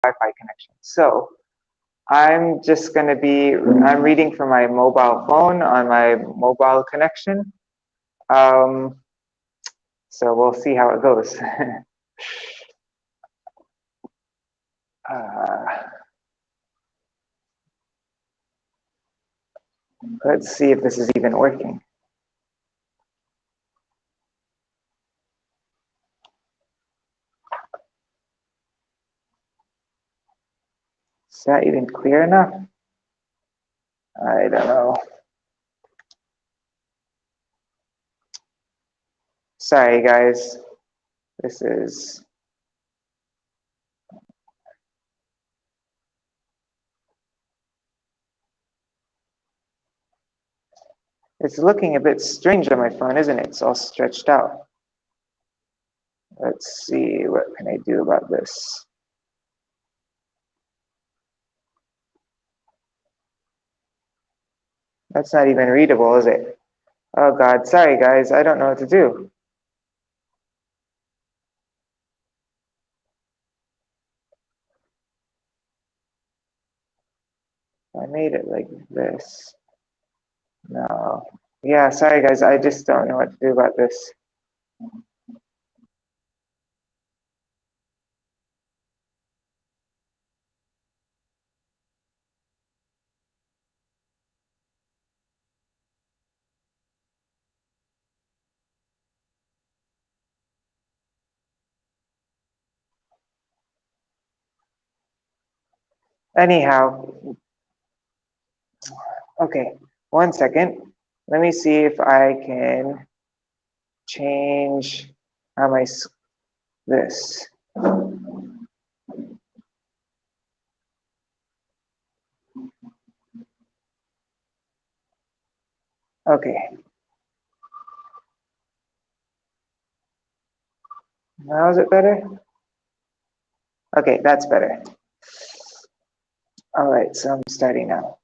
Wi-Fi connection. So I'm reading from my mobile phone on my mobile connection. So we'll see how it goes. Let's see if this is even working. Is that even clear enough? I don't know. Sorry, guys. It's looking a bit strange on my phone, isn't it? It's all stretched out. Let's see, what can I do about this? That's not even readable, is it? Oh God, sorry guys, I don't know what to do. I made it like this. No. Yeah, sorry guys, I just don't know what to do about this. Anyhow, okay, 1 second. Let me see if I can change this. Okay. Now is it better? Okay, that's better. All right, so I'm starting now.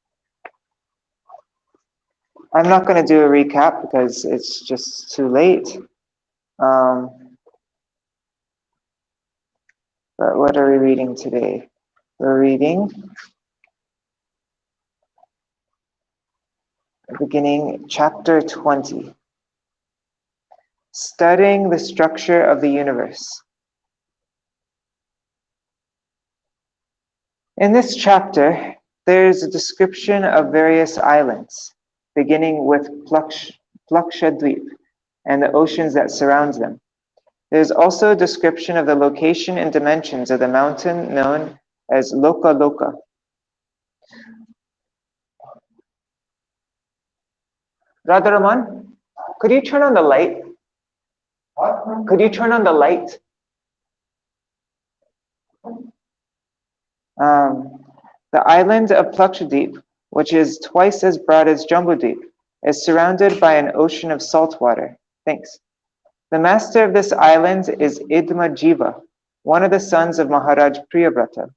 I'm not going to do a recap because it's just too late. But what are we reading today? We're reading beginning chapter 20, studying the structure of the universe. In this chapter, there's a description of various islands, beginning with Plakshadweep and the oceans that surround them. There's also a description of the location and dimensions of the mountain known as Loka Loka. Radharaman, could you turn on the light? What? Could you turn on the light? The island of Plakshadweep, which is twice as broad as Jambudweep, is surrounded by an ocean of salt water. Thanks. The master of this island is Idma Jiva, one of the sons of Maharaj Priyavrata.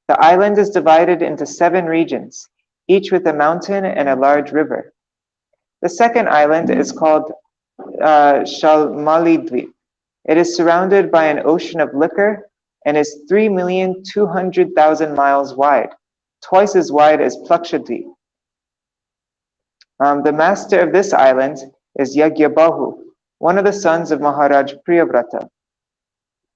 The island is divided into 7 regions, each with a mountain and a large river. The second island is called Shalmalidweep. It is surrounded by an ocean of liquor and is 3,200,000 miles wide, twice as wide as Plakshadweep. The master of this island is Yagyabahu, one of the sons of Maharaj Priyavrata.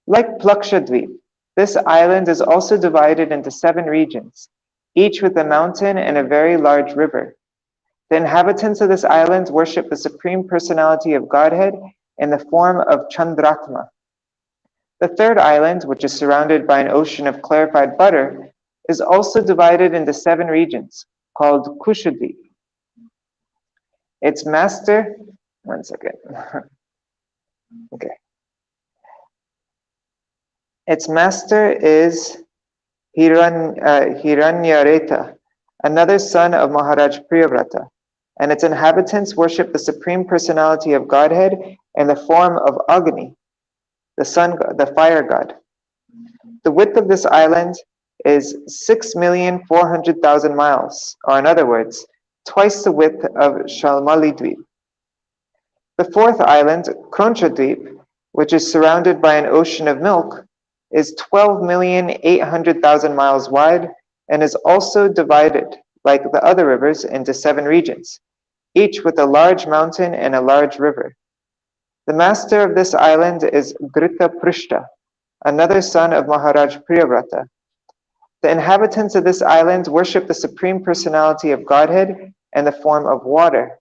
Like Plakshadweep, this island is also divided into 7 regions, each with a mountain and a very large river. The inhabitants of this island worship the Supreme Personality of Godhead in the form of Chandratma. The third island, which is surrounded by an ocean of clarified butter, is also divided into 7 regions, called Kushadweep. Its master, 1 second. Okay. Its master is Hiranyareta, another son of Maharaj Priyavrata, and its inhabitants worship the Supreme Personality of Godhead in the form of Agni, the fire god. The width of this island is 6,400,000 miles, or in other words, twice the width of Shalmalidweep. The fourth island, Kronchadweep, which is surrounded by an ocean of milk, is 12,800,000 miles wide and is also divided, like the other rivers, into 7 regions, each with a large mountain and a large river. The master of this island is Dhritāprishta, another son of Maharaj Priyavrata. The inhabitants of this island worship the Supreme Personality of Godhead in the form of water.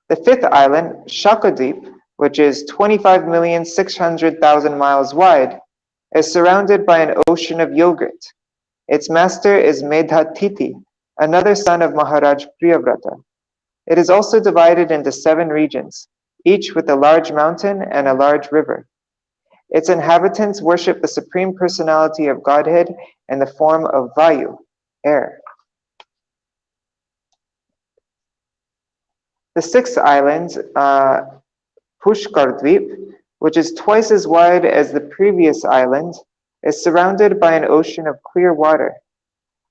The 5th island, Shakadweep, which is 25,600,000 miles wide, is surrounded by an ocean of yogurt. Its master is Medhatiti, another son of Maharaj Priyavrata. It is also divided into 7 regions, each with a large mountain and a large river. Its inhabitants worship the Supreme Personality of Godhead in the form of Vayu, air. The 6th island, Pushkardweep, which is twice as wide as the previous island, is surrounded by an ocean of clear water.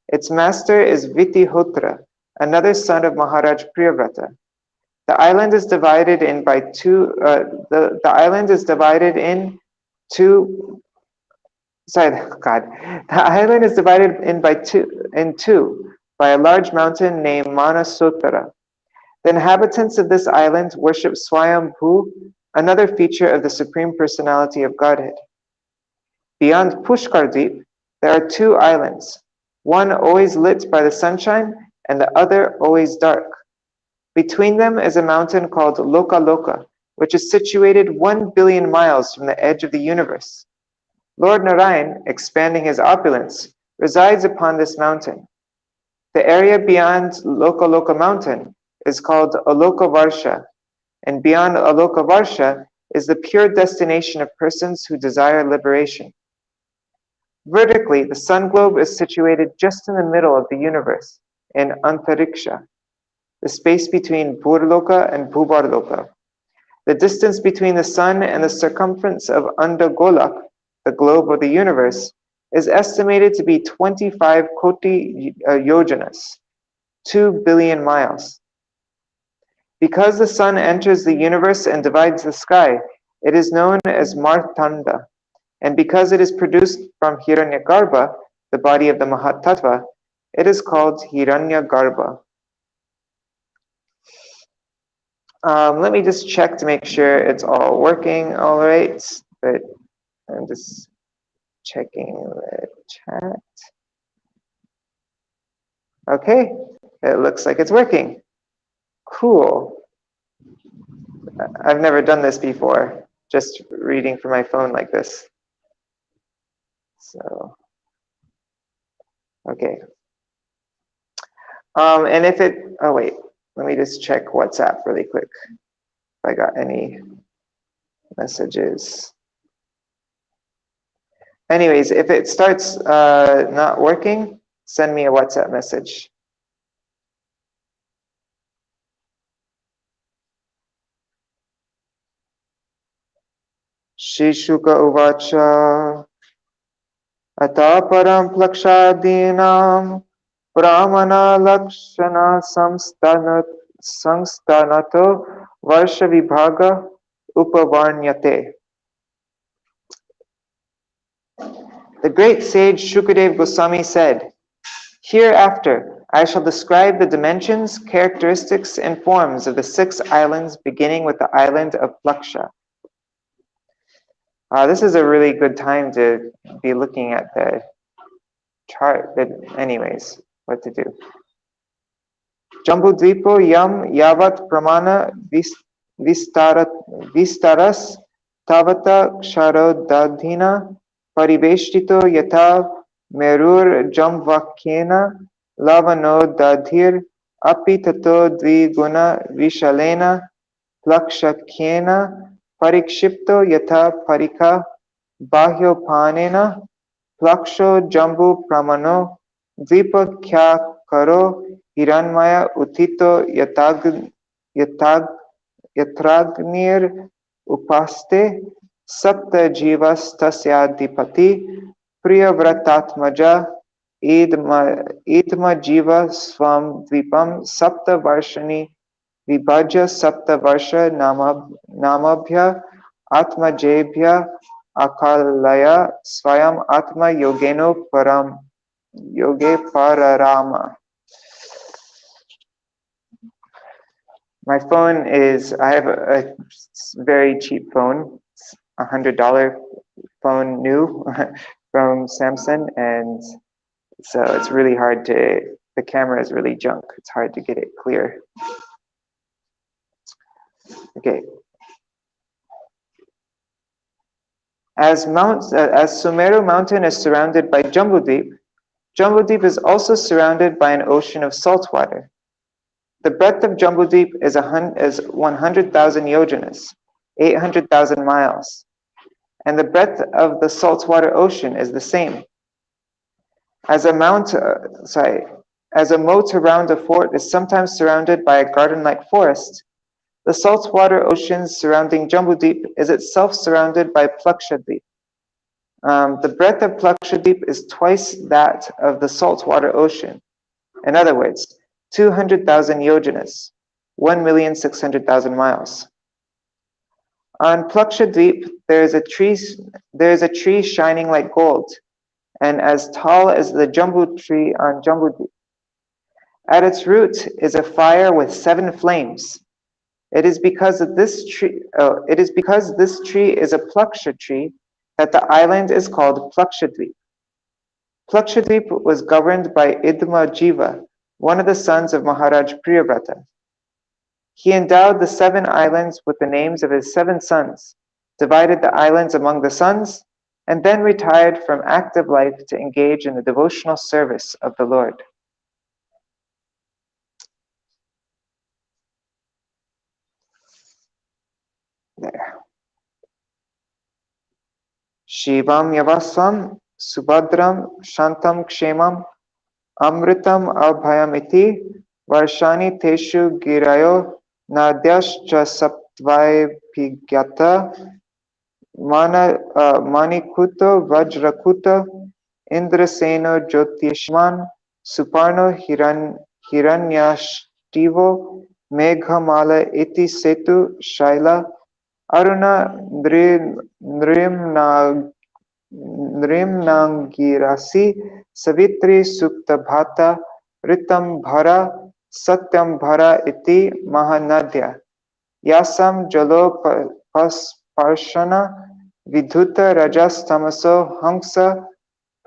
Its master is Vitihotra, another son of Maharaj Priyavrata. The island is divided in by two. The island is divided in two. Sorry, God. The island is divided in two by a large mountain named Manasotara. The inhabitants of this island worship Swayambhu, another feature of the Supreme Personality of Godhead. Beyond Pushkardweep, there are 2 islands, one always lit by the sunshine and the other always dark. Between them is a mountain called Lokaloka, which is situated 1 billion miles from the edge of the universe. Lord Narayan, expanding his opulence, resides upon this mountain. The area beyond Lokaloka mountain is called Alokavarsha, and beyond Alokavarsha is the pure destination of persons who desire liberation. Vertically, the sun globe is situated just in the middle of the universe, in Antariksha, the space between Burloka and Bhubarloka. The distance between the sun and the circumference of Andagolak, the globe of the universe, is estimated to be 25 koti yojanas, 2 billion miles. Because the sun enters the universe and divides the sky, it is known as Martanda. And because it is produced from Hiranyagarbha, the body of the Mahatattva, it is called Hiranyagarbha. Let me just check to make sure it's all working all right. But I'm just checking the chat. Okay, it looks like it's working. Cool. I've never done this before, just reading from my phone like this. So, okay. And if it, oh wait, let me just check WhatsApp really quick. If I got any messages. Anyways, if it starts not working, send me a WhatsApp message. Shishuka uvacha ataparam plakshadinam brahmana lakshana samstanato varsha vibhaga upavarnyate. The great sage Shukadev Goswami said, "Hereafter I shall describe the dimensions, characteristics, and forms of the 6 islands, beginning with the island of Plaksha." This is a really good time to be looking at the chart, but anyways, what to do. Jambudvipo yam yavat pramana vistaras tavata ksharodadhina pariveshtito yata merur jamvakyena lavano dadhir api tato dviguna vishalena plakshakyena parikshipto yata parika bahyopanena plaksho jambu pramano dvipa kya karo hiranmaya utito yatragnir upaste sapta jivas tasyadipati priyavratatmaja idma jiva swam dvipam sapta varshani vibhajya sapta varsha namabhya atmajebhya akalaya swayam atma yogeno param yoge pararama. My phone is, I have a very cheap phone, it's $100 phone new from Samsung, and so it's really hard to, the camera is really junk. It's hard to get it clear. Okay. As Sumeru mountain is surrounded by Jambudvip, Jambudvip is also surrounded by an ocean of salt water. The breadth of Jambudvip is 100,000 yojanas, 800,000 miles, and the breadth of the saltwater ocean is the same. As a moat around a fort is sometimes surrounded by a garden-like forest, the saltwater ocean surrounding Jambudvip is itself surrounded by Plakshadvip. The breadth of Plakshadvip is twice that of the saltwater ocean. In other words, 200,000 yojanas, 1,600,000 miles. On Plakshadvip, there is a tree shining like gold, and as tall as the Jambu tree on Jambudvip. At its root is a fire with 7 flames. It is because this tree is a Plaksha tree that the island is called Plakshadvip. Plakshadvip was governed by Idma Jiva, one of the sons of Maharaj Priyavrata. He endowed the 7 islands with the names of his 7 sons, divided the islands among the sons, and then retired from active life to engage in the devotional service of the Lord. There. Shivam Yavasam Subhadram Shantam Kshemam Amritam Abhayamiti Varshani Teshu Girayo Nadyascha Saptvaipyata Manikuto Vajrakuta Indraseno Jyotishman Suparno Hiranyashtivo Meghamala Iti Setu Shaila Aruna Nrimnangirasi Savitri Suktabhata Ritam Bhara Satyam Bhara Iti Mahanadya Yasam Jalo Pasparshana Vidhuta Rajas Tamaso Hangsa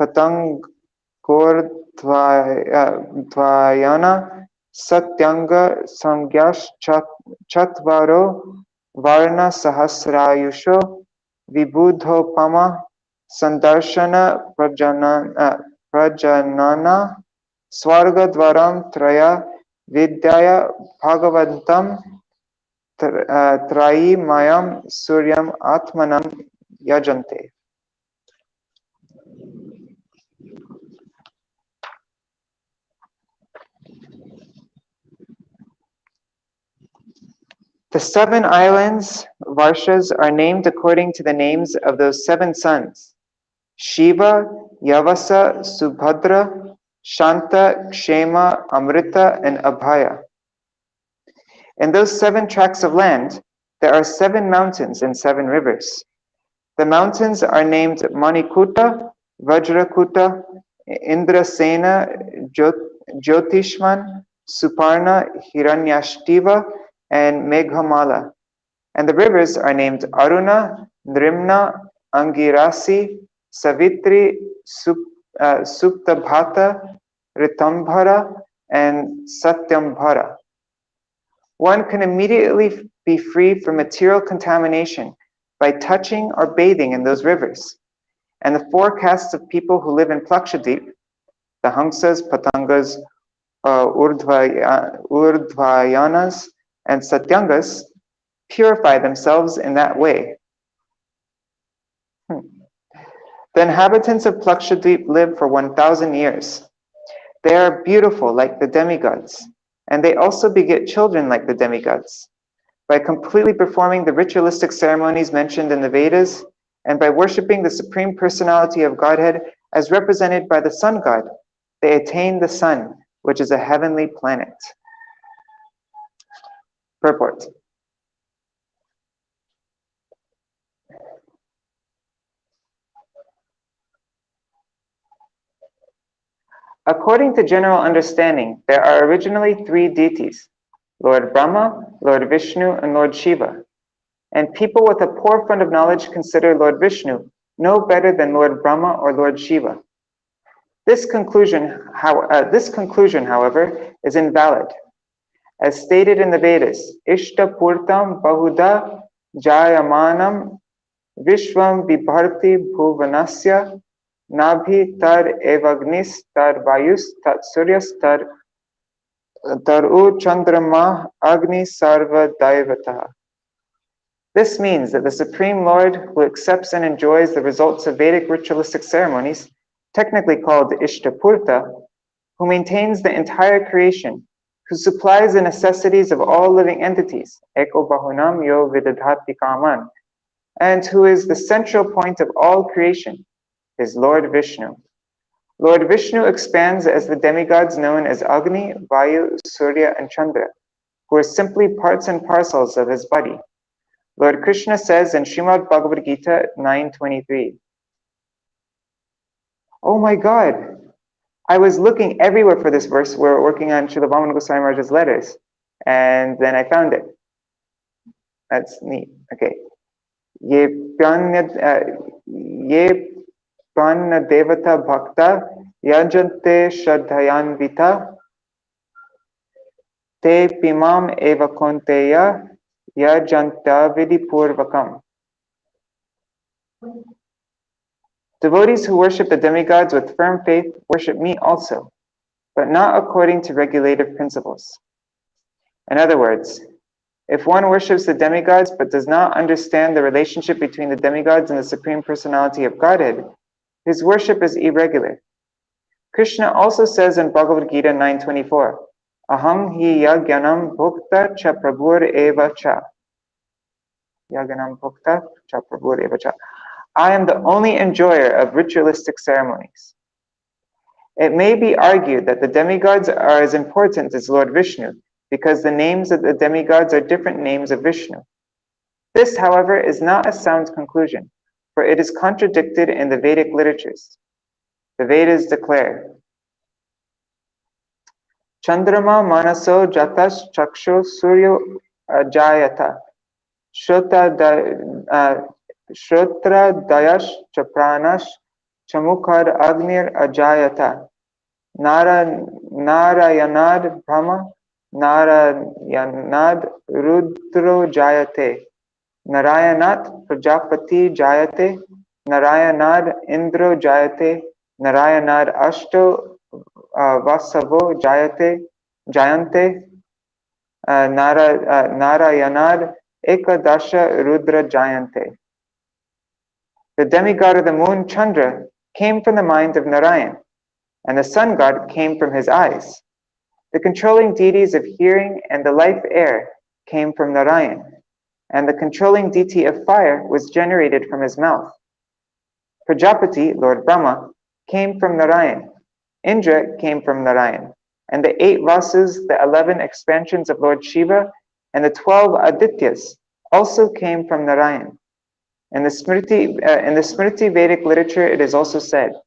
Patangordvayana Satyanga Sangyash Chatvaro Varna Sahasrayusho Vibudhopama Sandarshana Prajanana Swargadvaram Traya Vidyaya Bhagavatam Trayi Mayam Suryam Atmanam Yajante. The 7 islands, Varshas, are named according to the names of those 7 sons: Shiva, Yavasa, Subhadra, Shanta, Kshema, Amrita, and Abhaya. In those 7 tracts of land, there are 7 mountains and 7 rivers. The mountains are named Manikuta, Vajrakuta, Indrasena, Jyotishman, Suparna, Hiranyashtiva, and Meghamala. And the rivers are named Aruna, Nrimna, Angirasi, Savitri, Suptabhata, Ritambhara, and Satyambhara. One can immediately be free from material contamination by touching or bathing in those rivers. And the 4 castes of people who live in Plakshadvip, the Hangsas, Patangas, Urdhvayanas, and Satyangas, purify themselves in that way. The inhabitants of Plakshadvip live for 1,000 years. They are beautiful like the demigods, and they also beget children like the demigods. By completely performing the ritualistic ceremonies mentioned in the Vedas, and by worshipping the Supreme Personality of Godhead as represented by the Sun God, they attain the sun, which is a heavenly planet. Purport. According to general understanding, there are originally three deities, Lord Brahma, Lord Vishnu, and Lord Shiva. And people with a poor fund of knowledge consider Lord Vishnu no better than Lord Brahma or Lord Shiva. This conclusion, however, is invalid. As stated in the Vedas, Ishta Purtam Bahuda Jayamanam Vishwam Vibharti Bhuvanasya Nabhi Tar Evagnis Tar Vayus Tat Suryas Tar U Chandrama Agni Sarva Daivataha. This means that the Supreme Lord, who accepts and enjoys the results of Vedic ritualistic ceremonies, technically called Ishtapurta, who maintains the entire creation, who supplies the necessities of all living entities, Eko Bahunam Yo Vidadhati Kaman, and who is the central point of all creation, is Lord Vishnu. Lord Vishnu expands as the demigods known as Agni, Vayu, Surya, and Chandra, who are simply parts and parcels of his body. Lord Krishna says in Śrīmad-Bhāgavatam 9:23, "Oh my God, I was looking everywhere for this verse. We're working on Srila Vamana Goswami Maharaj's letters, and then I found it." That's neat. Okay. Ye panna devata bhakta yajante shraddhayanvita te pimam eva konteya yajanta vidipurvakam. Devotees who worship the demigods with firm faith worship me also, but not according to regulative principles. In other words, if one worships the demigods but does not understand the relationship between the demigods and the Supreme Personality of Godhead, his worship is irregular. Krishna also says in Bhagavad Gita 9:24, "Aham hi yagyanam bhukta cha prabhur eva cha." Yagyanam bhukta cha prabhur eva cha. I am the only enjoyer of ritualistic ceremonies. It may be argued that the demigods are as important as Lord Vishnu because the names of the demigods are different names of Vishnu. This, however, is not a sound conclusion, for it is contradicted in the Vedic literatures. The Vedas declare, Chandrama manaso jatas chaksho suryo ajayata Shrotra dayash chapranash chamukar agnir ajayata Narayanad Brahma Narayanad Rudro Jayate Narayanat Prajapati Jayate Narayanad Indro Jayate Narayanad Ashto Vasavo Jayante Narayanad Ekadasha Rudra Jayante. The demigod of the moon, Chandra, came from the mind of Narayan, and the sun god came from his eyes. The controlling deities of hearing and the life air came from Narayan, and the controlling deity of fire was generated from his mouth. Prajapati, Lord Brahma, came from Narayan. Indra came from Narayan, and the 8 Vasus, the 11 expansions of Lord Shiva, and the 12 Adityas also came from Narayan. In the Smriti Vedic literature, it is also said,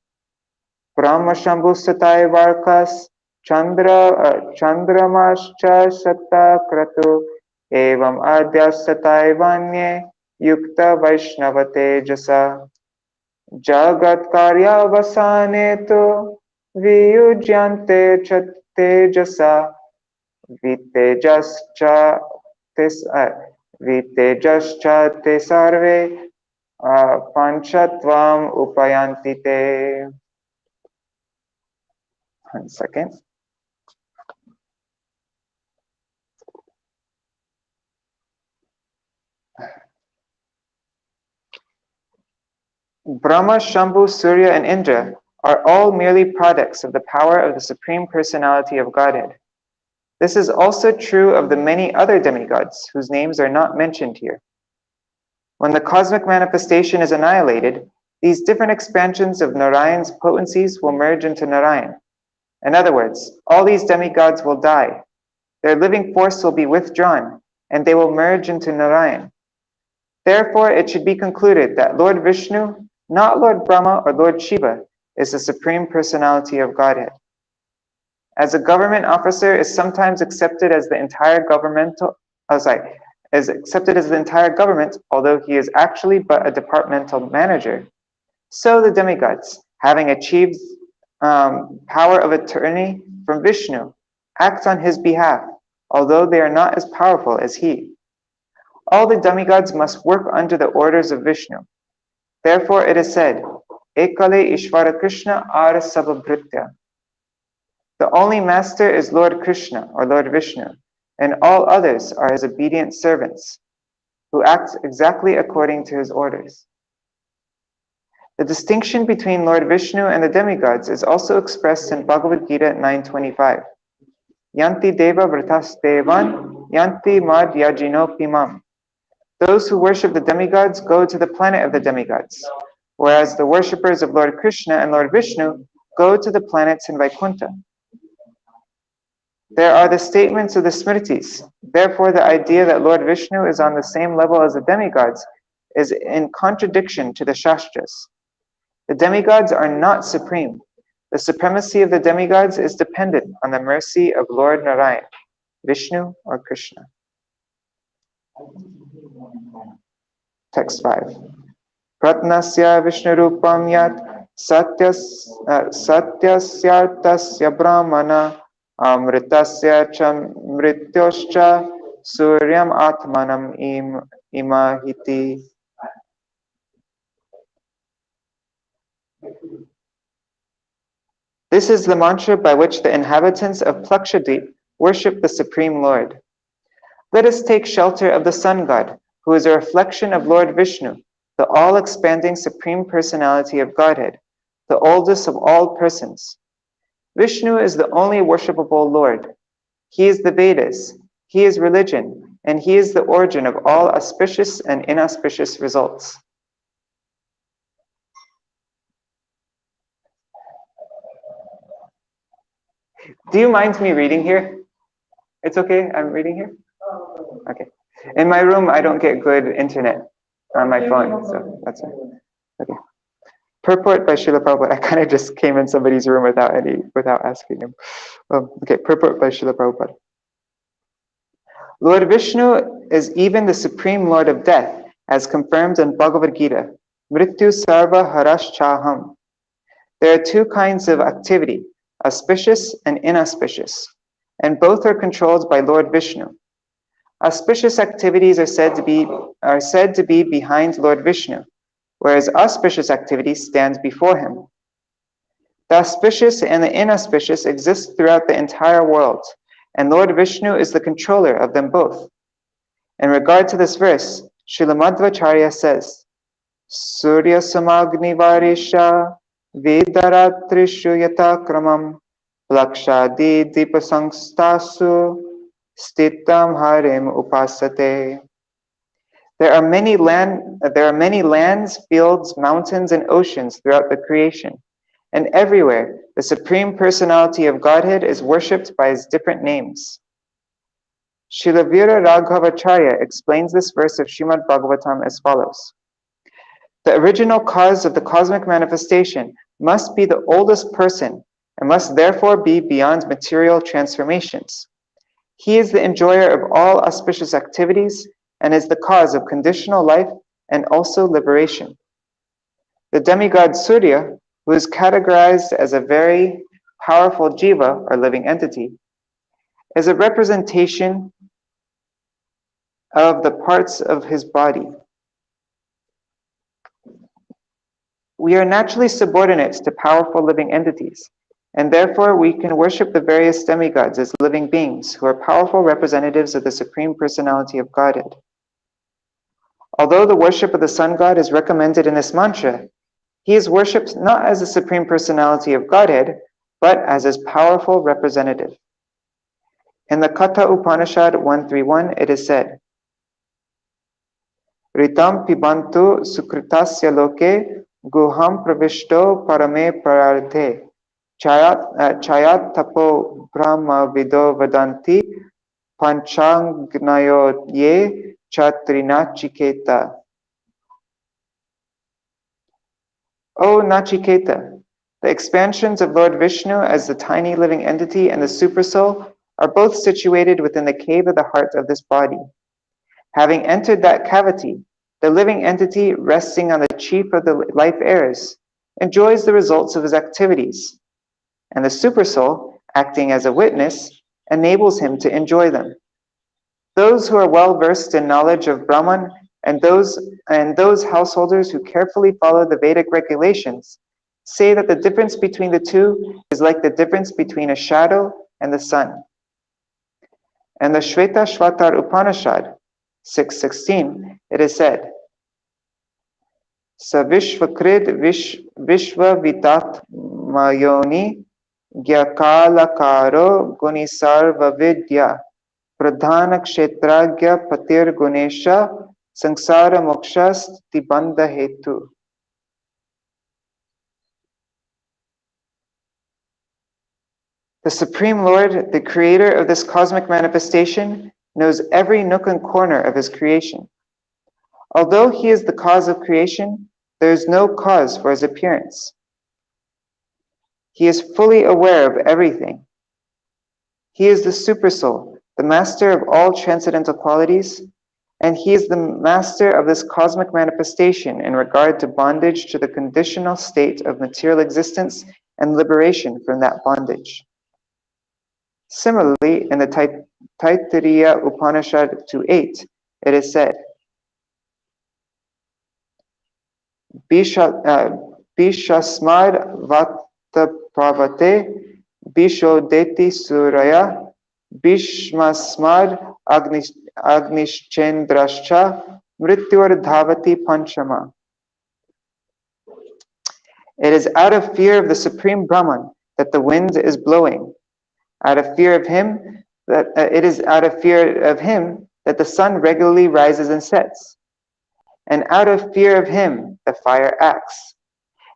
Brahma Shambhu Satai Varkas Chandramascha Sata Kratu Evam Adya Satai Vanye Yukta Vaishnavate Jasa Jagat Karya Vasaneto Viyujyante Chatejasa Vitejascha Te Sarve Panchatvam Upayantite. 1 second. Brahma, Shambhu, Surya, and Indra are all merely products of the power of the Supreme Personality of Godhead. This is also true of the many other demigods whose names are not mentioned here. When the cosmic manifestation is annihilated, these different expansions of Narayan's potencies will merge into Narayan. In other words, all these demigods will die. Their living force will be withdrawn, and they will merge into Narayan. Therefore, it should be concluded that Lord Vishnu, not Lord Brahma or Lord Shiva, is the Supreme Personality of Godhead. as a government officer is sometimes accepted as the entire government, although he is actually but a departmental manager, so the demigods, having achieved power of attorney from Vishnu, act on his behalf, although they are not as powerful as he. All the demigods must work under the orders of Vishnu. Therefore it is said, Ekale Ishvara Krishna Ara Sabhabhritya. The only master is Lord Krishna or Lord Vishnu, and all others are his obedient servants, who act exactly according to his orders. The distinction between Lord Vishnu and the demigods is also expressed in Bhagavad Gita 9:25. Yanti deva vratas devan, yanti mad yajino pimam. Those who worship the demigods go to the planet of the demigods, whereas the worshippers of Lord Krishna and Lord Vishnu go to the planets in Vaikuntha. There are the statements of the Smritis. Therefore, the idea that Lord Vishnu is on the same level as the demigods is in contradiction to the Shastras. The demigods are not supreme. The supremacy of the demigods is dependent on the mercy of Lord Narayan, Vishnu or Krishna. Text 5. Pratnasya Vishnurupam yat satyasyartasya brahmana amritasya cha mrityoscha suryam atmanam imahiti. This is the mantra by which the inhabitants of Plakshadweep worship the Supreme Lord. Let us take shelter of the Sun God, who is a reflection of Lord Vishnu, the all-expanding Supreme Personality of Godhead, the oldest of all persons. Vishnu is the only worshipable Lord. He is the Vedas, he is religion, and he is the origin of all auspicious and inauspicious results. Do you mind me reading here? It's okay, I'm reading here? Okay. In my room, I don't get good internet on my phone, so that's right. Okay. Purport by Srila Prabhupada. I kind of just came in somebody's room without asking him. Okay, purport by Srila Prabhupada. Lord Vishnu is even the supreme Lord of death, as confirmed in Bhagavad Gita. Mrityu sarva haraschaham. There are two kinds of activity, auspicious and inauspicious, and both are controlled by Lord Vishnu. Auspicious activities are said to be behind Lord Vishnu, whereas auspicious activities stand before him. The auspicious and the inauspicious exist throughout the entire world, and Lord Vishnu is the controller of them both. In regard to this verse, Śrīmad-Bhāgavatam says, Surya samagni varisha vedaratrishu yatakramam lakshadi dipasangstasu stitam harem upasate. There are many lands, fields, mountains, and oceans throughout the creation, and everywhere the Supreme Personality of Godhead is worshipped by his different names. Srila Vira Raghavacharya explains this verse of Śrīmad-Bhāgavatam as follows. The original cause of the cosmic manifestation must be the oldest person and must therefore be beyond material transformations. He is the enjoyer of all auspicious activities and is the cause of conditional life and also liberation. The demigod Surya, who is categorized as a very powerful jiva or living entity, is a representation of the parts of his body. We are naturally subordinate to powerful living entities, and therefore we can worship the various demigods as living beings who are powerful representatives of the Supreme Personality of Godhead. Although the worship of the Sun God is recommended in this mantra, he is worshipped not as the Supreme Personality of Godhead, but as his powerful representative. In the Katha Upanishad 131, it is said, Ritam pibantu sukritasya loke guham pravishto parame prararthe chayat tapo brahma vido vadanti panchangnayo ye chatrinachiketa. O Nachiketa, The expansions of Lord Vishnu as the tiny living entity and the supersoul are both situated within the cave of the heart of this body. Having entered that cavity, the living entity, resting on the chief of the life airs, enjoys the results of his activities, and the supersoul, acting as a witness, enables him to enjoy them. Those who are well versed in knowledge of Brahman and those householders who carefully follow the Vedic regulations say that the difference between the two is like the difference between a shadow and the sun. And the Shvetashvatar Upanishad 6:16, it is said, Sa Vishvakrid Vishvavitat Mayoni Gyakalakaro Gunisarva Vidya Pradhana Kshetragya Patir Gunesha Sangsara Mokshas Tibandha Hetu. The Supreme Lord, the creator of this cosmic manifestation, knows every nook and corner of his creation. Although he is the cause of creation, there is no cause for his appearance. He is fully aware of everything. He is the Supersoul, the master of all transcendental qualities, and he is the master of this cosmic manifestation in regard to bondage to the conditional state of material existence and liberation from that bondage. Similarly, in the Taittiriya Upanishad 2:8, it is said, Bishasmad Vatapravate Bishodeti Suraya Bishmasmad Agnishchendrascha Mrityur Dhavati Panchama. It is out of fear of the Supreme Brahman that the wind is blowing. Out of fear of him, it is out of fear of him that the sun regularly rises and sets. And out of fear of him, the fire acts.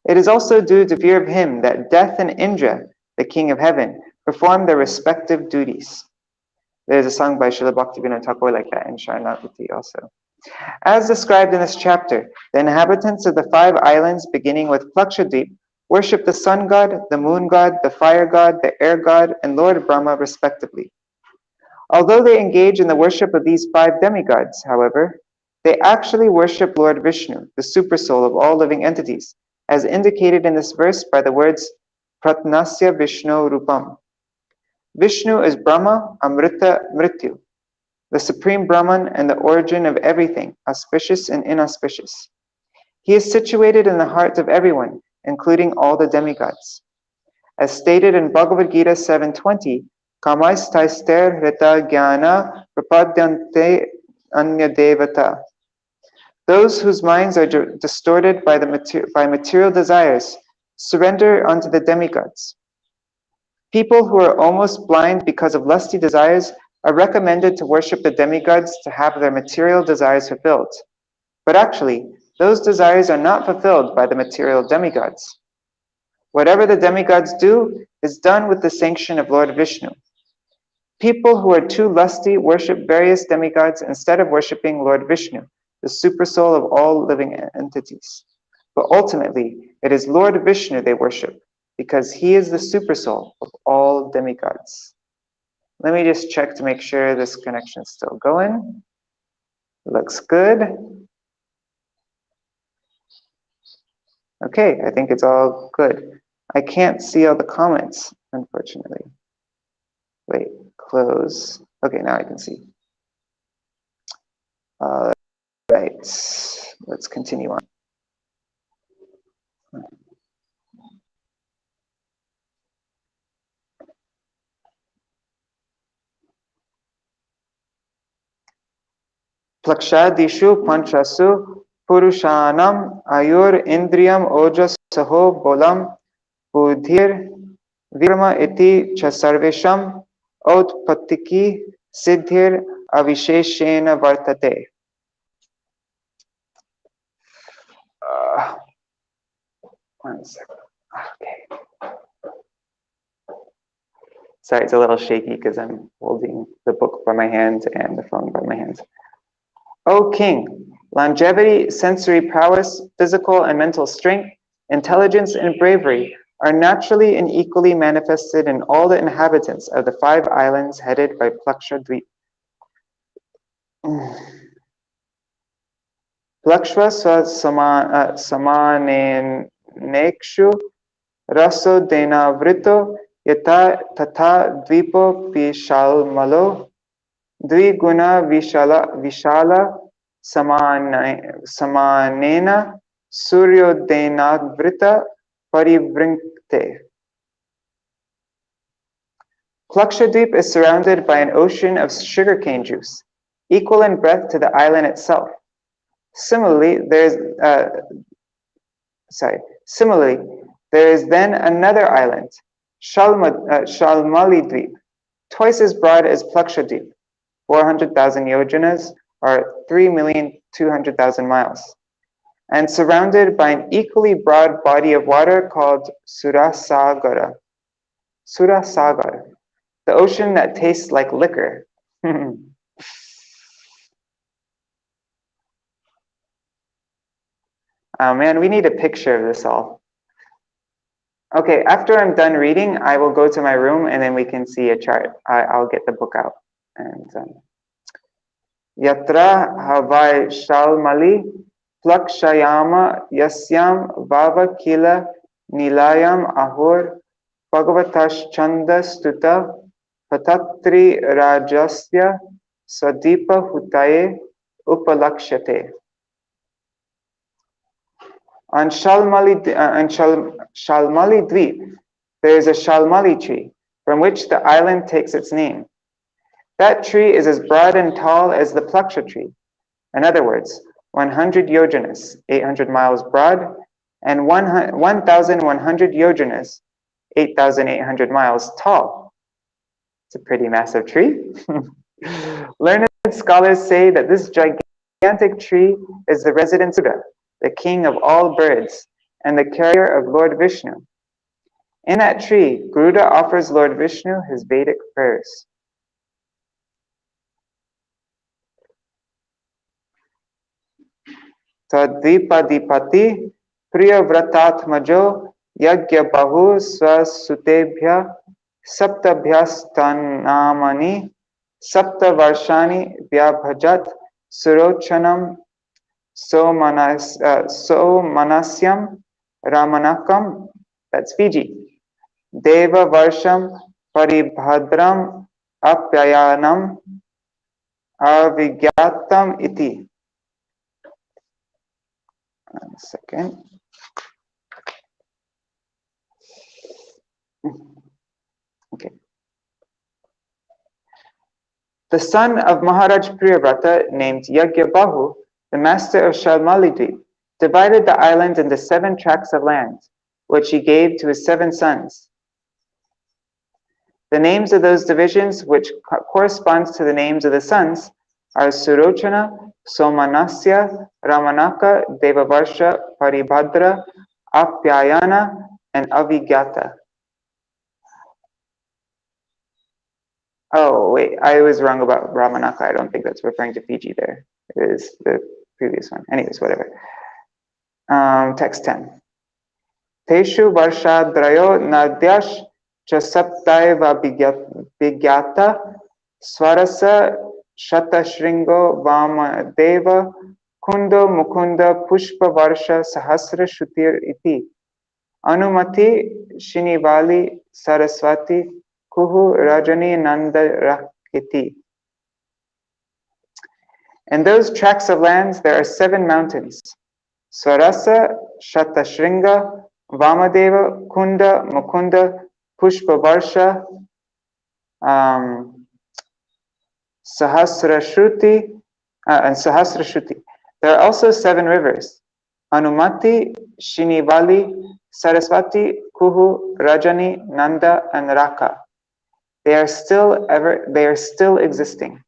It is also due to fear of him that Death and Indra, the king of heaven, perform their respective duties. There's a song by Srila Bhaktivinoda Thakur like that in Sharanagati also. As described in this chapter, the inhabitants of the 5 islands, beginning with Plakshadweep, worship the sun god, the moon god, the fire god, the air god, and Lord Brahma respectively. Although they engage in the worship of these 5 demigods, however, they actually worship Lord Vishnu, the supersoul of all living entities, as indicated in this verse by the words Pratnasya Vishnu Rupam. Vishnu is Brahma, Amrita, Mrityu, the supreme Brahman and the origin of everything, auspicious and inauspicious. He is situated in the heart of everyone, including all the demigods. As stated in Bhagavad Gita 7:20, Kamaistaster Rita Jnana Prapadyante Anya Devata. Those whose minds are distorted by material desires surrender unto the demigods. People who are almost blind because of lusty desires are recommended to worship the demigods to have their material desires fulfilled. But actually, those desires are not fulfilled by the material demigods. Whatever the demigods do is done with the sanction of Lord Vishnu. People who are too lusty worship various demigods instead of worshiping Lord Vishnu, the supersoul of all living entities. But ultimately, it is Lord Vishnu they worship, because he is the supersoul of all demigods. Let me just check to make sure this connection is still going. Looks good. Okay, I think it's all good. I can't see all the comments, unfortunately. Wait, close. Okay, now I can see. Right, let's continue on. Plakshadishu panchasu purushanam ayur indriyam ojas saho bolam buddhir virma iti cha sarvesham outpatiki siddhir avisheshena vartate. One second. Okay. Sorry, it's a little shaky because I'm holding the book by my hand and the phone by my hand. O King, longevity, sensory prowess, physical and mental strength, intelligence and bravery are naturally and equally manifested in all the inhabitants of the 5 islands headed by Plakshadweep. Plakshva samanenekshu raso denavrito yata tata dvipo pishalmalo dviguna vishala samanena suryodenavrita parivrinkte. Plakshadweep is surrounded by an ocean of sugarcane juice, equal in breadth to the island itself. Similarly, there is then another island, Shalmali-dweep, twice as broad as Plakshadweep, 400,000 yojanas, or 3,200,000 miles, and surrounded by an equally broad body of water called Surasagar, the ocean that tastes like liquor. Oh man, we need a picture of this all. Okay, after I'm done reading, I will go to my room and then we can see a chart. I'll get the book out. And Yatra Havai Shalmali Plakshayama Yasyam Vava Kila Nilayam Ahur Bhagavatash Chanda Stuta Patatri Rajasya Sadipa Hutaye Upalakshate. On Shalmali-dweep, there is a Shalmali tree, from which the island takes its name. That tree is as broad and tall as the Plaksha tree. In other words, 100 yojanas, 800 miles broad, and 1,100 yojanas, 8,800 miles tall. It's a pretty massive tree. Learned scholars say that this gigantic tree is the resident Buddha, the king of all birds, and the carrier of Lord Vishnu. In that tree, Garuda offers Lord Vishnu his Vedic prayers. Tadvipadipati priyavratatmajo yagya bahu swasutebhya saptabhyastanamani saptavarshani vyabhajat surochanam Manasyam Ramanakam, that's Fiji. Deva Varsham Paribhadram Apyayanam Avigyatam Iti. 1 second. Okay. The son of Maharaj Priyavrata, named Yagyabahu, the master of Shalmali-dweep, divided the island into 7 tracts of land, which he gave to his 7 sons. The names of those divisions, which corresponds to the names of the sons, are Surochana, Somanasya, Ramanaka, Devavarsha, Paribhadra, Apyayana, and Avigyata. Oh, wait, I was wrong about Ramanaka. I don't think that's referring to Fiji there. It is the previous one. Anyways, whatever. Text 10. Teshu Varshadrayo Nadyash Chasaptaiva Vigyata Swarasa Shatashringo Vamadeva Kundo Mukunda Pushpa Varsha Sahasra Shutir Iti Anumati Shinivali Saraswati Kuhu Rajani Nanda Rakiti. In those tracts of lands, there are 7 mountains: Swarasa, Shatashringa, Vamadeva, Kunda, Mukunda, Pushpavarsha, Sahasrashruti, and Sahasrashruti. There are also 7 rivers: Anumati, Shinivali, Saraswati, Kuhu, Rajani, Nanda, and Raka. They are still existing.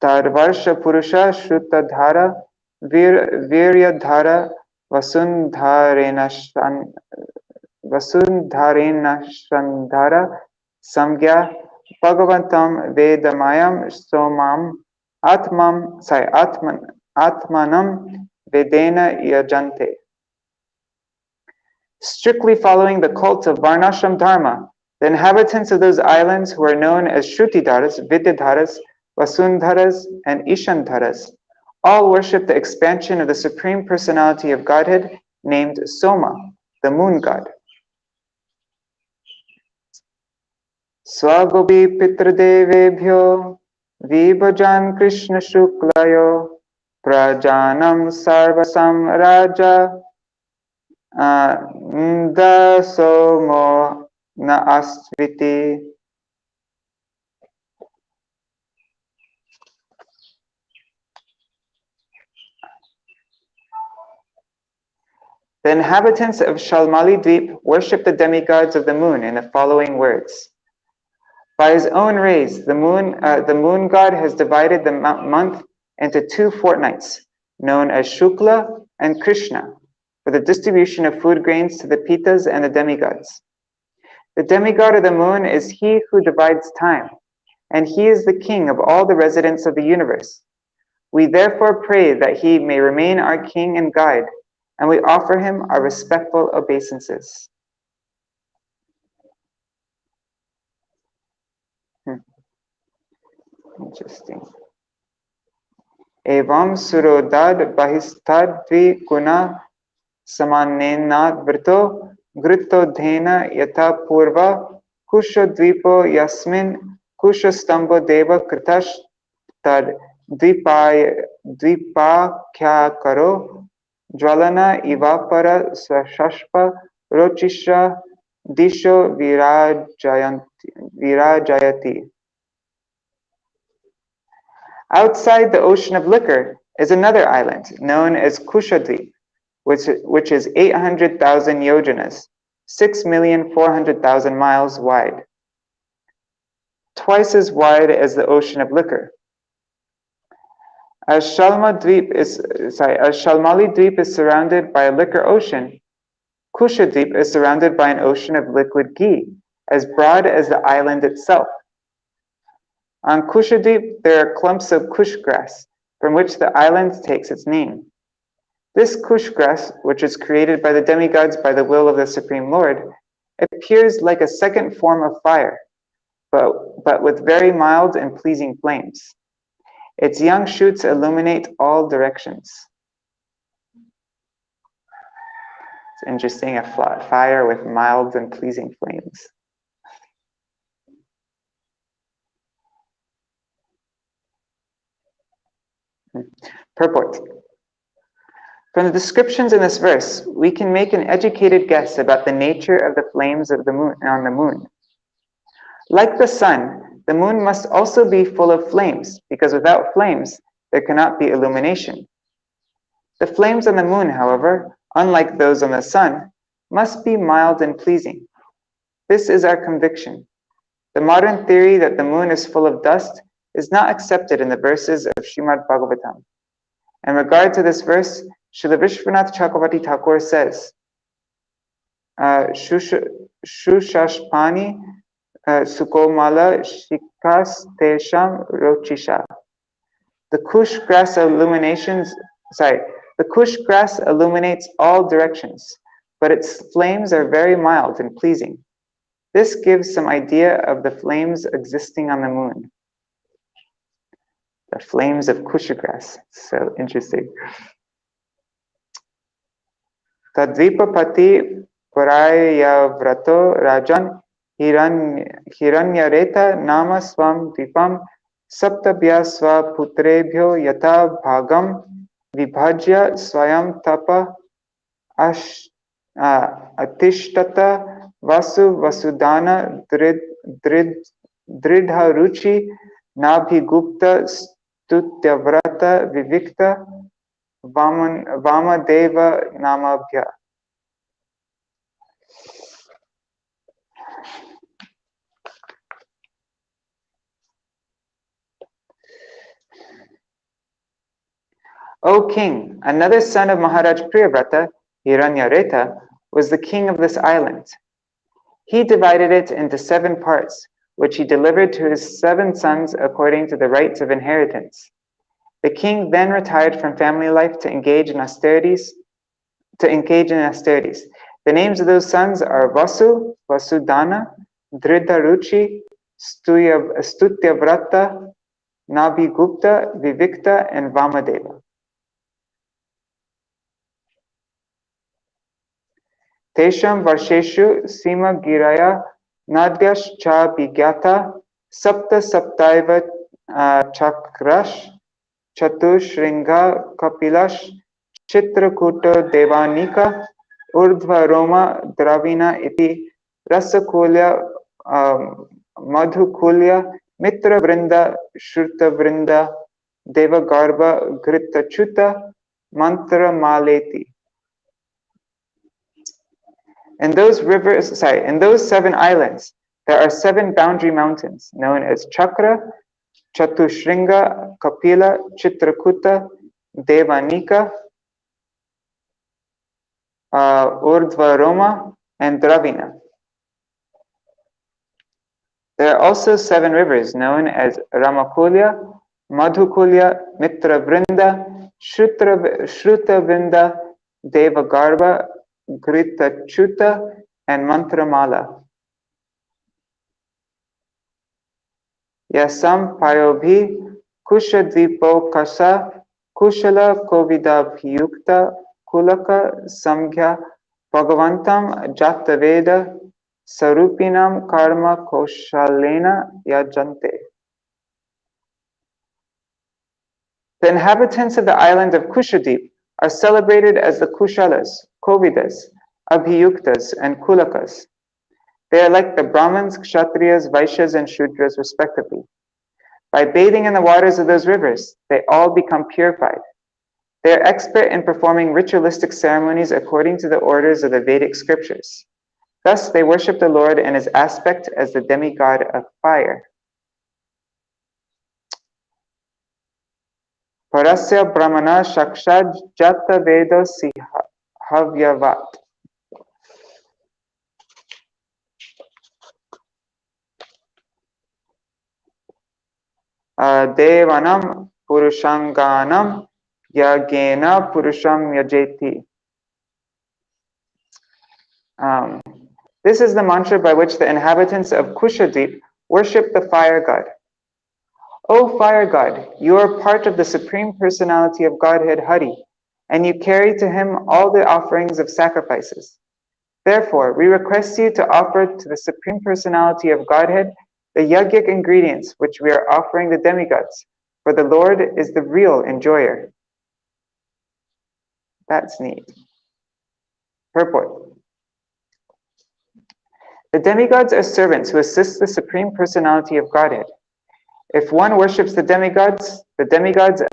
Tarvarsha Purusha Shrutadhara Viryadhara Vasundharenashandhara Samgya Bhagavantam Vedamayam Somam Atmanam Vedena Yajante. Strictly following the cult of Varnashram Dharma, the inhabitants of those islands who are known as Shrutidharas, Vidyadharas, Vasundharas, and Ishandharas all worship the expansion of the Supreme Personality of Godhead named Soma, the moon god. Swagobi Pitradevebhyo Vibhajan Krishna Shuklayo Prajanam Sarvasam Raja Da Somo Na Astviti. The inhabitants of Shalmali Dweep worship the demigods of the moon in the following words. By his own rays, the moon god has divided the month into 2 fortnights, known as Shukla and Krishna, for the distribution of food grains to the Pitas and the demigods. The demigod of the moon is he who divides time, and he is the king of all the residents of the universe. We therefore pray that he may remain our king and guide, and we offer him our respectful obeisances. Interesting. Evam surodad bahistad dvi guna samanenad vrto grito dhena yata purva kusho dvipo yasmin kusho stambo deva kritash tad dvipa kya karo jvalana ivapara swashashpa rochisha disho virajayati. Outside the ocean of liquor is another island known as Kushadweep, which is 800,000 yojanas, 6,400,000 miles wide, twice as wide as the ocean of liquor. As Shalmali Dweep is surrounded by a liquor ocean, Kushadweep is surrounded by an ocean of liquid ghee, as broad as the island itself. On Kushadweep, there are clumps of kush grass, from which the island takes its name. This kush grass, which is created by the demigods by the will of the Supreme Lord, appears like a second form of fire, but with very mild and pleasing flames. Its young shoots illuminate all directions. It's interesting, a fire with mild and pleasing flames. Purport. From the descriptions in this verse, we can make an educated guess about the nature of the flames of the moon on the moon. Like the sun, the moon must also be full of flames, because without flames, there cannot be illumination. The flames on the moon, however, unlike those on the sun, must be mild and pleasing. This is our conviction. The modern theory that the moon is full of dust is not accepted in the verses of Śrīmad-Bhāgavatam. In regard to this verse, Srila Vishwanath Chakravarti Thakur says, Shushashpani Sukomala Shikas Tesham Rochisha. The kush grass illuminates all directions, but its flames are very mild and pleasing. This gives some idea of the flames existing on the moon. The flames of kusha grass. So interesting. Tadvipapati Parayavrato Rajan Hiranyareta Nama Swam Dvipam Saptabhya Swa Putrebhyo Yata Bhagam Vibhajya Swayam Tapa Atishtata Vasu Vasudana Dridha Ruchi Nabhigupta Stutyavrata Vivikta Vamadeva Namabhya. O king, another son of Maharaj Priyavrata, Hiranyareta, was the king of this island. He divided it into 7 parts, which he delivered to his 7 sons according to the rights of inheritance. The king then retired from family life to engage in austerities. The The names of those sons are Vasu, Vasudana, Dhridaruchi, Stutyavrata, Nabhigupta, Vivikta, and Vamadeva. Tesham Varsheshu Sima Giraya Nadyash Cha Bigyata Sapta Saptaiva Chakrash Chatushringa Kapilash Chitrakuta Devanika Urdhva Roma Dravina Iti Rasakulya Madhukulya Mitra Vrinda Shruta Vrinda Devagarbha Gritachuta Mantra Maleti. In those seven islands, there are 7 boundary mountains known as Chakra, Chatushringa, Kapila, Chitrakuta, Devanika, Urdhva Roma, and Dravina. There are also 7 rivers known as Ramakulya, Madhukulya, Mitra Vrinda, Shruta Vrinda, Devagarbha, Gritachuta, and Mantramala. Yasam Payobhi Kushadvipo Kasa Kushala Kovidabhyukta Kulaka Samghya Bhagavantam Jataveda Sarupinam Karma Koshalena Yajante. The inhabitants of the island of Kushadip are celebrated as the Kushalas, Kovidas, Abhiyuktas, and Kulakas. They are like the Brahmins, Kshatriyas, Vaishyas, and Shudras respectively. By bathing in the waters of those rivers, they all become purified. They are expert in performing ritualistic ceremonies according to the orders of the Vedic scriptures. Thus, they worship the Lord in his aspect as the demigod of fire. Parasya Brahmana Shakshad Jata Vedo Sihavyavat. Devanam Purushanganam Yagena Purusham Yajeti. This is the mantra by which the inhabitants of Kushadip worship the fire god. O fire god, you are part of the Supreme Personality of Godhead Hari, and you carry to him all the offerings of sacrifices. Therefore, we request you to offer to the Supreme Personality of Godhead the yogic ingredients which we are offering the demigods, for the Lord is the real enjoyer. That's neat. Purport. The demigods are servants who assist the Supreme Personality of Godhead. If one worships the demigods, the demigods,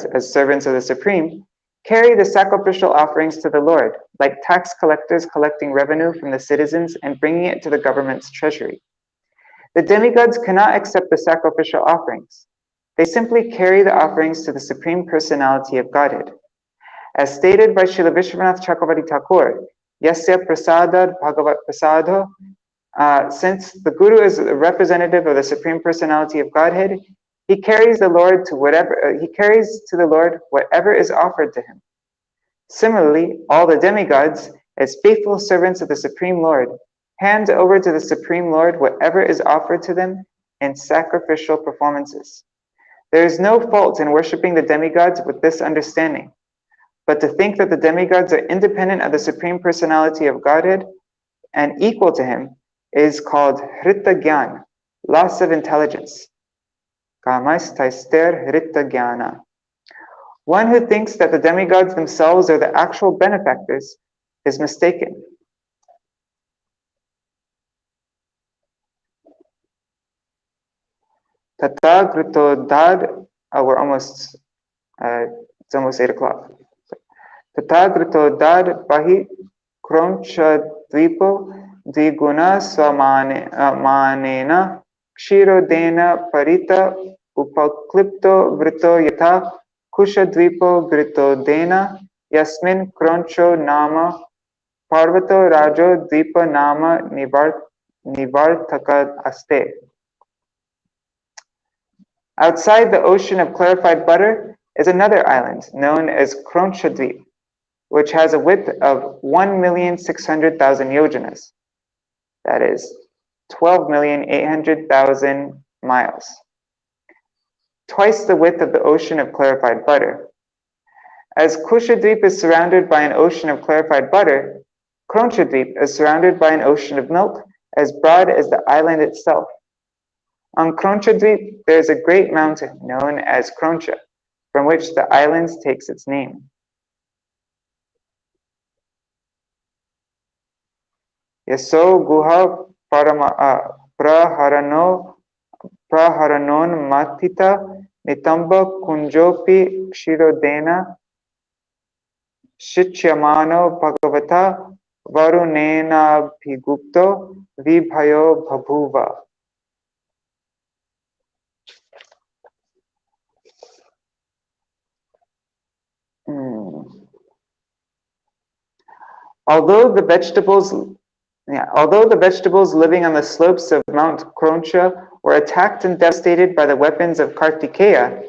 as servants of the Supreme, carry the sacrificial offerings to the Lord, like tax collectors collecting revenue from the citizens and bringing it to the government's treasury. The demigods cannot accept the sacrificial offerings. They simply carry the offerings to the Supreme Personality of Godhead. As stated by Srila Vishwanath Chakravarti Thakur, Yasya Prasadad Bhagavat Prasado, since the Guru is a representative of the Supreme Personality of Godhead, he carries to the Lord whatever is offered to him. Similarly, all the demigods, as faithful servants of the Supreme Lord, hand over to the Supreme Lord whatever is offered to them in sacrificial performances. There is no fault in worshiping the demigods with this understanding, but to think that the demigods are independent of the Supreme Personality of Godhead and equal to him is called Hrita Gyan, loss of intelligence. Kamastaister Hrita Gyana. One who thinks that the demigods themselves are the actual benefactors is mistaken. Tatagritodad, it's almost 8 o'clock. Tatagritodad Bahi Kroncha Dvipo Dviguna Swamanena Kshirodena Parita Upaklipto Vrito Yata Kushadvipo Grito Dena Yasmin Kroncho Nama Parvato Rajo Dvipa Nama Nivartaka Aste. Outside the ocean of clarified butter is another island known as Kronchadvip. which has a width of 1,600,000 yojanas. That is 12,800,000 miles. Twice the width of the ocean of clarified butter. As Kushadweep is surrounded by an ocean of clarified butter, Kronchadweep is surrounded by an ocean of milk as broad as the island itself. On Kronchadweep, there is a great mountain known as Kroncha, from which the island takes its name. Yaso guha praharanon matita nitamba kunjopi kshirodena shichyamano bhagavata varunena bhigupto vibhayo bhabhuva. Although the vegetables living on the slopes of Mount Kroncha were attacked and devastated by the weapons of Kartikeya,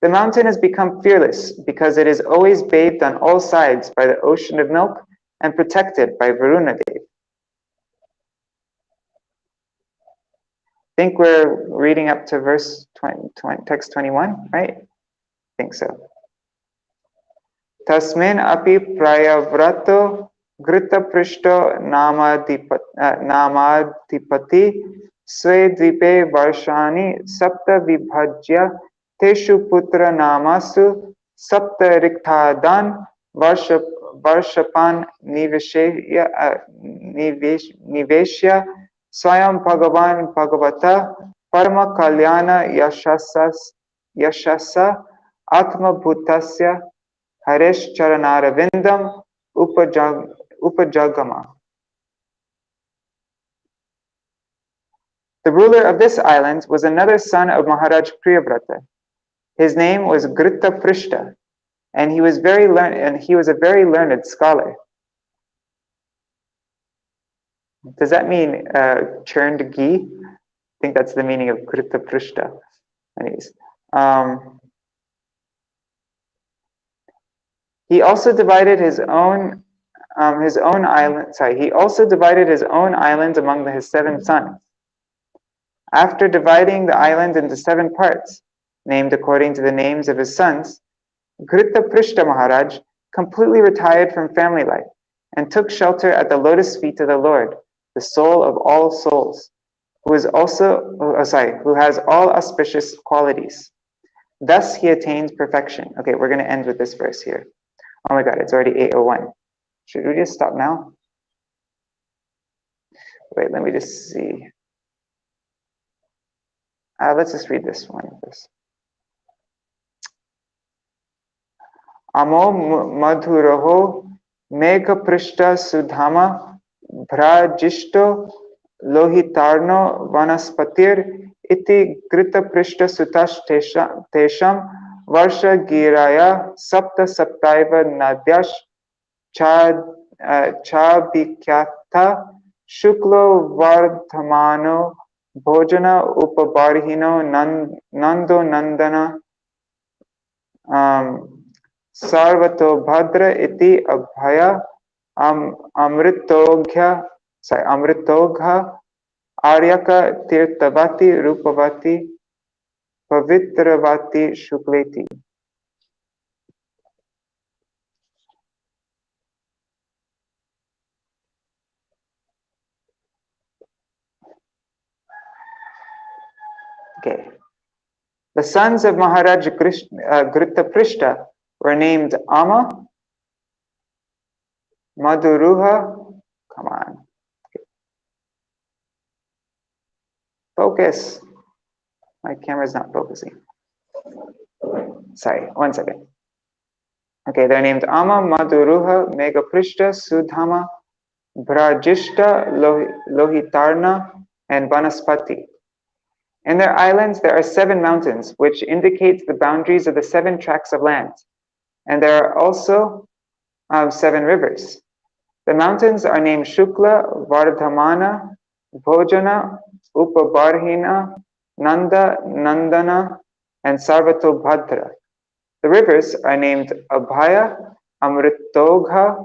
the mountain has become fearless because it is always bathed on all sides by the ocean of milk and protected by Varunadev. I think we're reading up to verse 20, text 21, right? I think so. Tasmin api prayavrato Grita Prishto Namadipati Swe Dvipe Varshani Sapta Vibhajya Teshu Putra Namasu Sapta Riktadan Varshapan Niveshya Swayam Bhagavan Bhagavata Parama Kalyana Yashasa Atma Bhutasya Haresh Charanaravindam Upajagama. The ruler of this island was another son of Maharaj Priyavrata. His name was Grita Prishta, and he was a very learned scholar. Does that mean churned ghee? I think that's the meaning of Grita Prishta. Anyways, he also divided his own island. He also divided his own island among his 7 sons. After dividing the island into 7 parts, named according to the names of his sons, Grita Prishta Maharaj completely retired from family life and took shelter at the lotus feet of the Lord, the soul of all souls, who has all auspicious qualities. Thus he attained perfection. Okay, we're going to end with this verse here. Oh my God, it's already 8:01. Should we just stop now? Wait, let me just see. Let's just read this one first. Amo madhuroho mega prishta sudhama bhrajishto lohitarno vanaspatir iti grita prishta sutash tesham varsha giraya sapta saptaiva nadyash Chabikyata Shuklo Vardhamano Bhojana Upabarhino Nando Nandana Sarvato Bhadra Iti Abhaya Amritogha Aryaka Tirtavati Rupavati Pavitravati Shukleti. Okay. The sons of Maharaj Grita Prishta were named Ama, Madhuruha, come on. Okay. Focus. My camera's not focusing. Sorry, one second. Okay, they're named Ama, Madhuruha, Megaprishta, Sudhama, Brajishta, Lohitarna, and Vanaspati. In their islands, there are 7 mountains, which indicate the boundaries of the 7 tracts of land. And there are also 7 rivers. The mountains are named Shukla, Vardhamana, Bhojana, Upabarhina, Nanda, Nandana, and Sarvato Bhadra. The rivers are named Abhaya, Amritogha,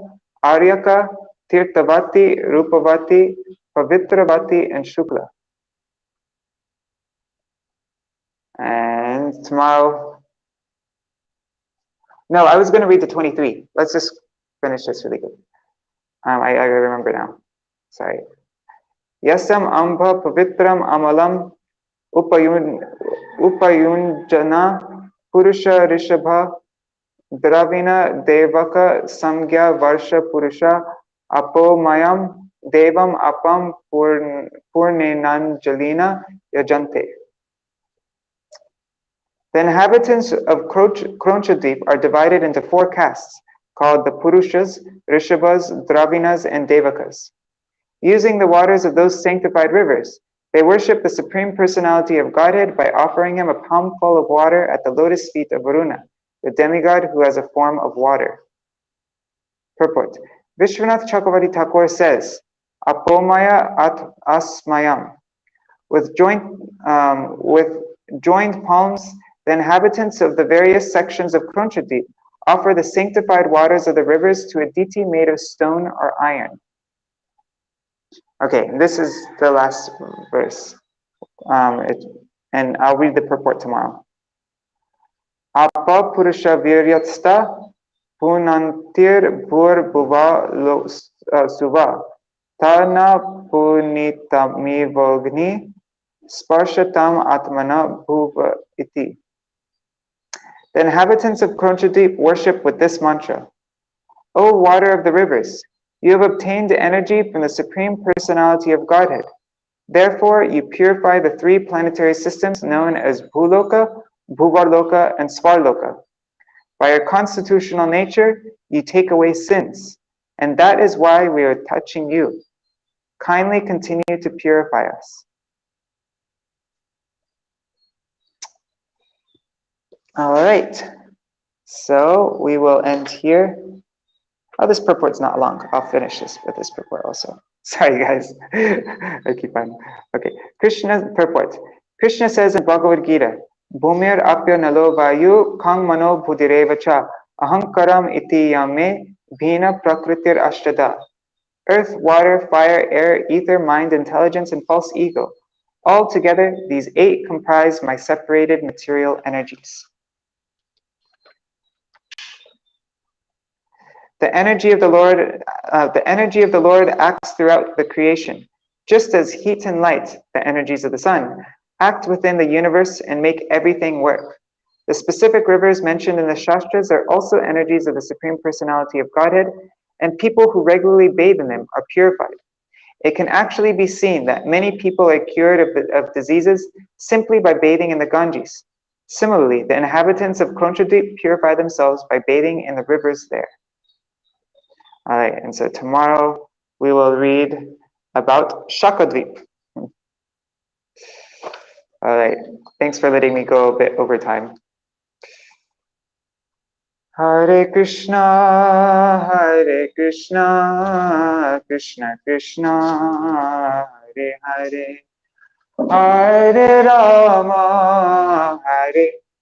Aryaka, Tirtavati, Rupavati, Pavitravati, and Shukla. And tomorrow, no, I was going to read the 23. Let's just finish this really good. I remember now. Sorry. Yasam Amba Pavitram Amalam Upayunjana Purusha Rishabha Dravina Devaka Samgya Varsha Purusha Apomayam Devam Apam Purnenanjalina Yajante. The inhabitants of Kronchadweep are divided into 4 castes, called the Purushas, Rishabhas, Dravinas, and Devakas. Using the waters of those sanctified rivers, they worship the Supreme Personality of Godhead by offering him a palmful of water at the lotus feet of Varuna, the demigod who has a form of water. Purport. Vishwanath Chakravarti Thakur says, Apomaya at asmayam. With joined palms, the inhabitants of the various sections of Kronchadweep offer the sanctified waters of the rivers to a deity made of stone or iron. Okay, this is the last verse, and I'll read the purport tomorrow. Apa purusha viryatsta punantir bhur bhuva suva tana punitamivogni sparshatam atmana bhuva iti. The inhabitants of Kronchadweep worship with this mantra. O water of the rivers, you have obtained energy from the Supreme Personality of Godhead. Therefore, you purify the 3 planetary systems known as Bhuloka, Bhuvarloka, and Svarloka. By your constitutional nature, you take away sins, and that is why we are touching you. Kindly continue to purify us. All right, so we will end here. Oh, this purport's not long. I'll finish this with this purport also. Sorry, guys. I keep on. Okay, Krishna's purport. Krishna says in Bhagavad Gita, Bhumir apya nalo vayu kang mano buddhirevacha ahankaram iti yame bhina prakritir ashtada. Earth, water, fire, air, ether, mind, intelligence, and false ego. All together, these 8 comprise my separated material energies. The energy of the Lord acts throughout the creation, just as heat and light, the energies of the sun, act within the universe and make everything work. The specific rivers mentioned in the Shastras are also energies of the Supreme Personality of Godhead, and people who regularly bathe in them are purified. It can actually be seen that many people are cured of diseases simply by bathing in the Ganges. Similarly, the inhabitants of Kronchadweep purify themselves by bathing in the rivers there. All right, and so tomorrow we will read about Shakadweep. All right, thanks for letting me go a bit over time. Hare Krishna, Krishna Krishna, Hare Hare, Hare Rama,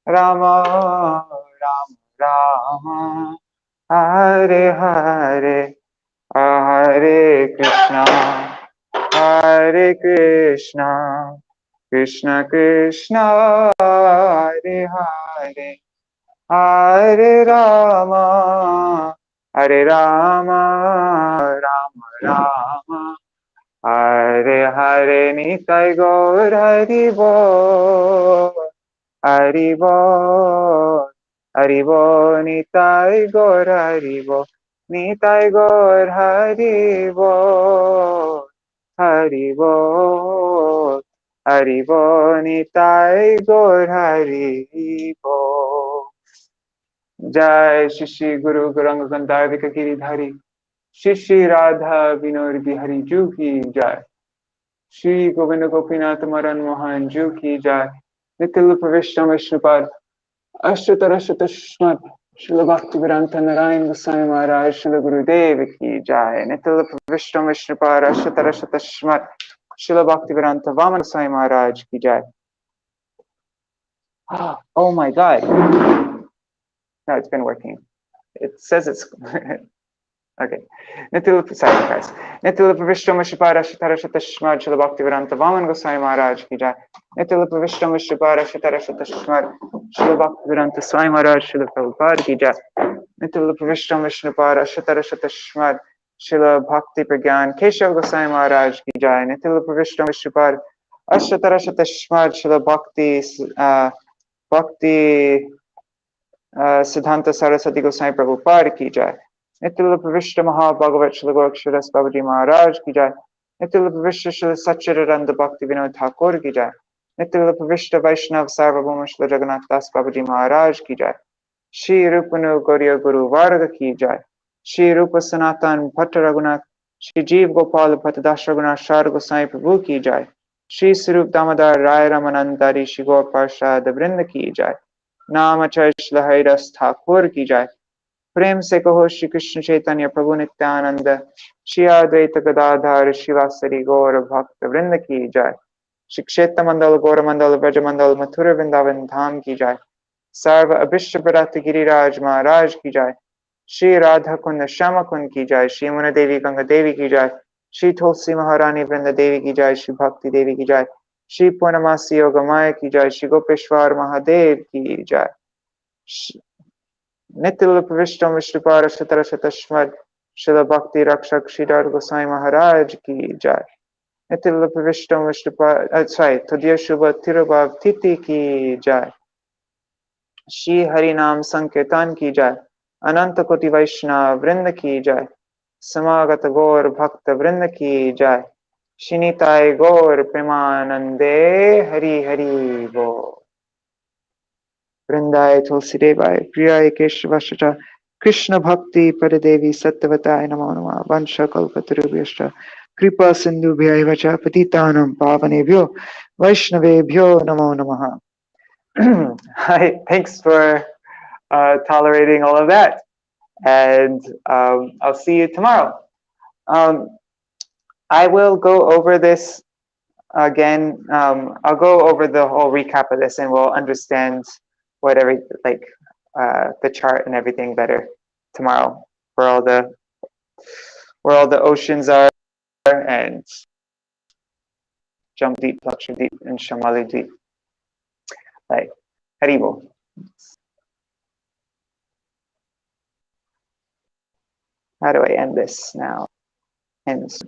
Rama Rama, Hare Hare, Hare Krishna, Krishna Krishna, Hare Hare, Hare Rama, Rama Rama, Hare Hare, Nitai Gaur Hari Bol, Hari Bol, Hari Bol, Nitai Gaur Hari Bol, Nitai Gaur Hari Bol, Hari Bol, Hari Bol, Nitai Gaur Hari Bol. Jai Shri Guru Gauranga Gandharvika Giridhari, Shri Radha Vinod Bihari Ju ki Jai, Shri Govinda Gopinath Maran Mohan Ju ki Jai, Nitil Pravishna Vishnupad, Ashtatarashata Shmat, Srila Bhaktivedanta Narayan Goswami Maharaj, Srila Gurudev ki Jai, Nitil Pravishna Vishnupad, Ashtatarashata Shmat, Srila Bhaktivedanta Vaman Goswami Maharaj ki Jai. Oh my God. No, it's been working. It says it's okay. Sorry guys. Nitila Pravishtam Shipara Shatara Shatashmad Shila Bhaktivedanta Vaman Goswami Maharaj ki jai. Nitila Pravishtam Shipara Shatara Shatashmad Shila Bhaktivedanta Swami Maharaj Shila Prabhupada ki jai. Nitila Pravishtam Vishnupara Shatara Shatashmad Shila Bhakti Pragyan Keshav Goswami Maharaj ki jai. Nitila Pravishtam Vishnupara Ashatara Shatashmad Shila Bhakti Siddhanta Saraswati Goswami Prabhupada ki jai. Nitila Pravishta Maha-Bhagavat Shila Goraksharas Babaji Maharaj ki jai. Nitila Pravishta Shila Satchidananda Bhakti Vinod Thakur ki jai. Nitila Pravishta Vaishnav Sarvabhauma Shila Jagannath Das Babaji Maharaj ki jai. Shri Rupanu Gauriya Guru Varga ki jai. Shri Rupa Sanatan Bhatta Raghunath. Shri Jeev Gopal Bhattadas Raghunath Shar Goswami Prabhu ki jai. Shri Sarup Damodar Rai Ramanandari Shri Gaur Parshad Vrinda ki jai. Namachay Shila Haridas Thakur ki jai. प्रेम से कहो श्री कृष्ण चैतन्य प्रभु नित्यानंद श्री अद्वैत गदाधर शिवासरी गौर भक्त वृंद की जय। श्री क्षेत्र मंडल गौर मंडल ब्रज मंडल मथुर वृंदावन धाम की जय। सर्व अभिष्ट व्रत गिरिराज महाराज की जय। श्री राधा कुंड श्याम कुंड की जय। श्री मुन देवी गंगा देवी की जय। श्री तुलसी महारानी वृंद देवी की जय। श्री भक्ति देवी की जय। श्री पूर्णमासी योग माया की जय। श्री गोपेश्वर महादेव की जय। Nitila Pravishtam Vishnupara Shatara Shatashmad Shila Bhakti Rakshak Sridhar Goswami Maharaj ki jai. Nitila Pravishtam Vishnupara, Tadya Shubha Tirubhav Titi ki jai. Shri Harinam Sankirtan ki jai. Ananta Koti Vaishnava Vrinda ki jai. Samagata Gaur Bhakta Vrinda ki jai. Shinitai Gaur Premanande Hari Hari Bo. Vrindaye Tulsi Devaya Priyaye Keshavasacha Krishna Bhakti Padadevi Sattvataya Namo Namah Vansha Kalpatarubhyascha Kripa Sindhubhyaiva cha Patitanam Pavanebhyo Vaishnavebhyo Namo Namaha. Hi, thanks for tolerating all of that. And I'll see you tomorrow. I will go over this again. I'll go over the whole recap of this and we'll understand whatever, the chart and everything better tomorrow, where all the oceans are, and Jamdeep, Lakshadweep, and Shamali Dweep. Like Haribo. How do I end this now? End this.